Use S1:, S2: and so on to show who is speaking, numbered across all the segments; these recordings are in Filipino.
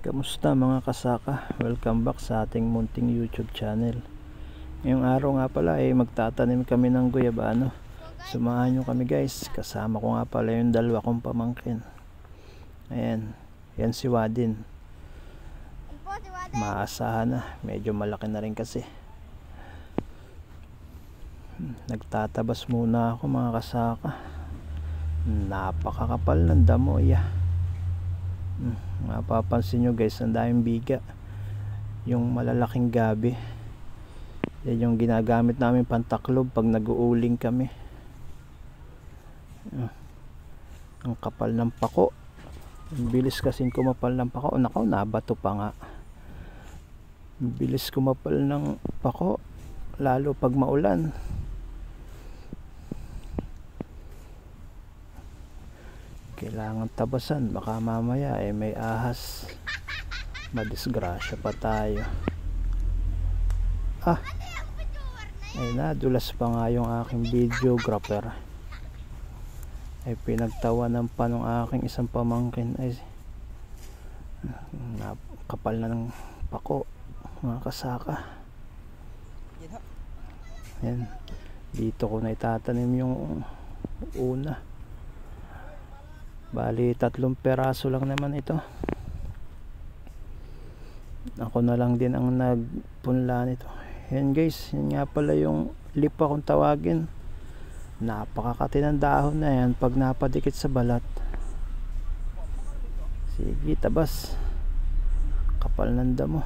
S1: Kamusta mga kasaka? Welcome back sa ating munting YouTube channel. Ngayong araw nga pala ay magtatanim kami ng guyabano. Samahan nyo kami guys. Kasama ko nga pala yung dalawa kong pamangkin. Ayan. Yan si Wadin. Maasahan na. Medyo malaki na rin kasi. Nagtatabas muna ako mga kasaka. Napakakapal ng damo. Mapapansin nyo guys, ang daming biga. Yung malalaking gabi, yan yung ginagamit namin pantaklob pag nag-uuling kami. Ang kapal ng pako. Ang bilis kasing kumapal ng pako. Nakaw, nabato pa nga. Ang bilis kumapal ng pako, lalo pag maulan. Kailangan tabasan, baka mamaya may ahas, madisgrasya pa tayo. Ay nadulas pa nga yung aking videographer. Ay pinagtawanan pa ng aking isang pamangkin. Ay kapal na ng pako mga kasaka. Yan, dito ko na itatanim yung una. Bali 3 peraso lang naman ito. Ako na lang din ang nagpunla nito. Yan guys, yan nga pala yung lipa kung tawagin. Napakakati ng dahon na yan pag napadikit sa balat. Sige, tabas. Kapal ng damo.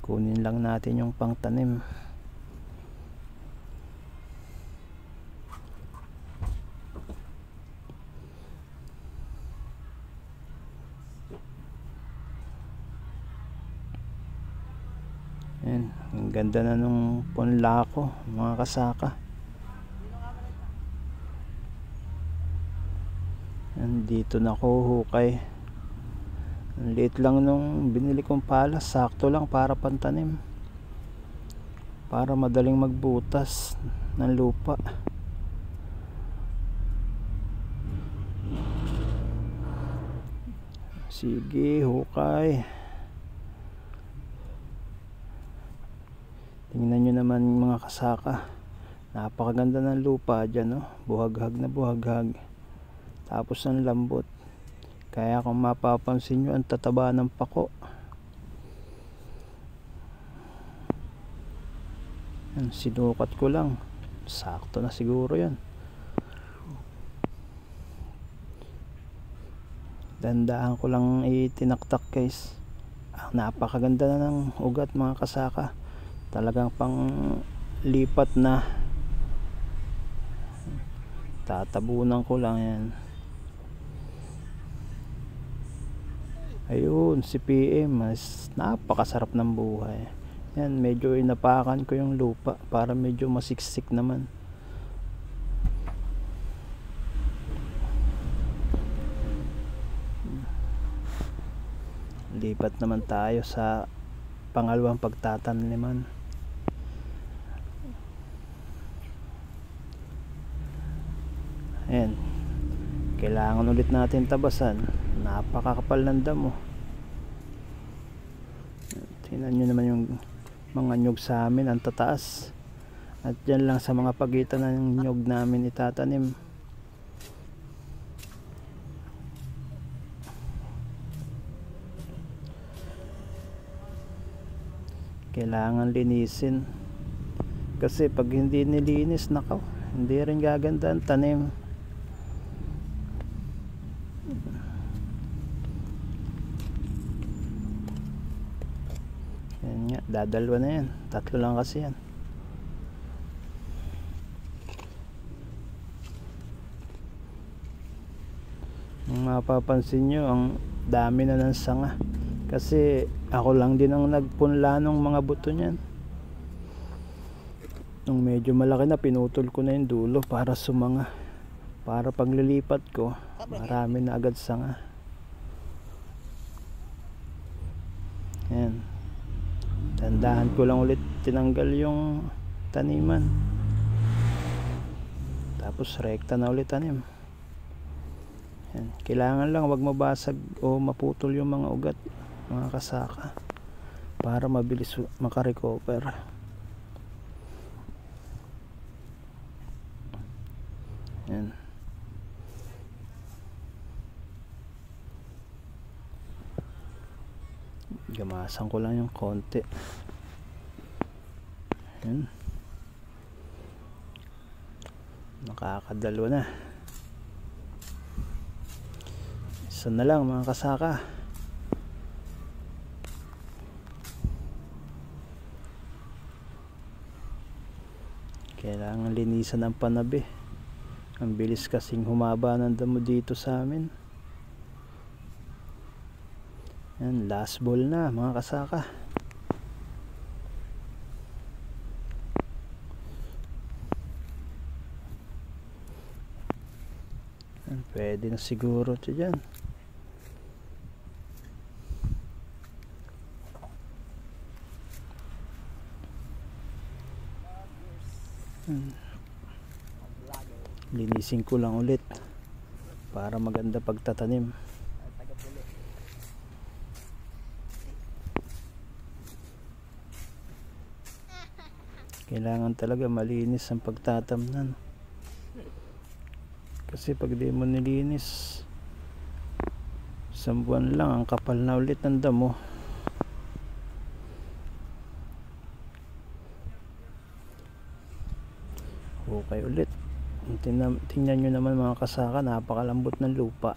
S1: Kunin lang natin yung pangtanim. Yan, ang ganda na nung punla ko mga kasaka. Yan, dito na ko hukay. Ang liit lang nung binili kong pala, sakto lang para pantanim, para madaling magbutas ng lupa. Sige, hukay. Tingnan nyo naman mga kasaka, napakaganda ng lupa dyan, no? Buhaghag na buhaghag, tapos ang lambot. Kaya kung mapapansin nyo, ang tataba ng pako. Yan, sinukat ko lang, sakto na siguro yan. Dandahan ko lang itinaktak guys. Napakaganda na ng ugat mga kasaka. Talagang pang lipat na. Tatabunan ko lang yan. Ayun, si PM, napakasarap ng buhay. Yan, medyo inapakan ko yung lupa para medyo masiksik naman. Lipat naman tayo sa pangalawang pagtataniman. Ayan, kailangan ulit natin tabasan. Napakakapal ng damo. Tingnan nyo naman yung mga nyug sa amin, ang tataas. At dyan lang sa mga pagitan ng nyug namin itatanim. Kailangan linisin, kasi pag hindi nilinis, nakaw, hindi rin gaganda ang tanim. Yan nga, dadalwa na yan, 3 lang kasi yan. Kung mapapansin nyo, ang dami na ng sanga, kasi ako lang din ang nagpunla ng mga buto niyan. Nung medyo malaki na, pinutol ko na yung dulo para sumanga, para paglilipat ko marami na agad sanga. Yan, tandahan ko lang ulit tinanggal yung taniman, tapos rekta na ulit tanim. Yan. Kailangan lang wag mabasag o maputol yung mga ugat, mga kasaka, para mabilis makarecover. Yan. Gamasan ko lang yung konti. Yan. Nakakadalo na. Isa na lang mga kasaka. Kailangan linisan ang panabi. Ang bilis kasing humaba ng damo dito sa amin. Yan, last ball na mga kasaka. Yan, pwede na siguro ito dyan. Linisin ko lang ulit para maganda pagtatanim. Kailangan talaga malinis ang pagtatamnan, kasi pag di mo nilinis, isang buwan lang ang kapal na ulit ng damo. Okay ulit. Tingnan nyo naman mga kasaka, napakalambot ng lupa.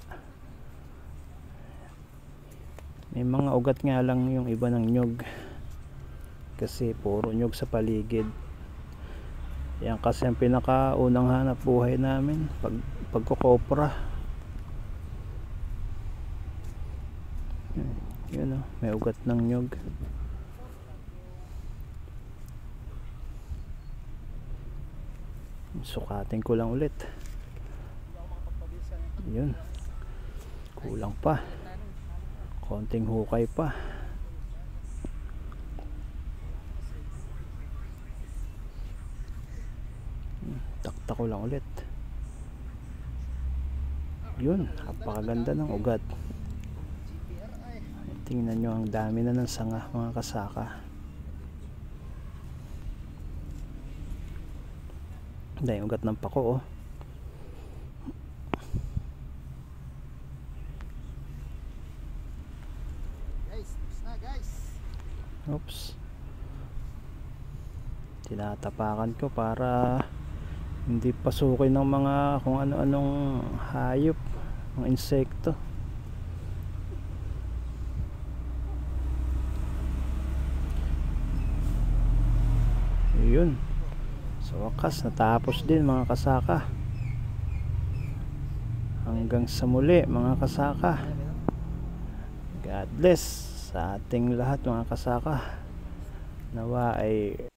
S1: May mga ugat nga lang yung iba ng nyog, kasi puro nyog sa paligid. Yan kasi ang pinakaunang hanap buhay namin, pagkukopra. Yun o, may ugat ng nyog. Sukatin ko lang ulit. Yun, kulang pa, konting hukay pa. Takta ko lang ulit. Yun, napakaganda ng ugat. Tingnan nyo, ang dami na ng sanga mga kasaka. Dahil ugat ng pako, oh. Oops. Tinatapakan ko para hindi pasukin ng mga kung ano-anong hayop, mga insekto. Yun. Sa wakas, natapos din mga kasaka. Hanggang sa muli mga kasaka. God bless sa ating lahat mga kasaka. Nawa ay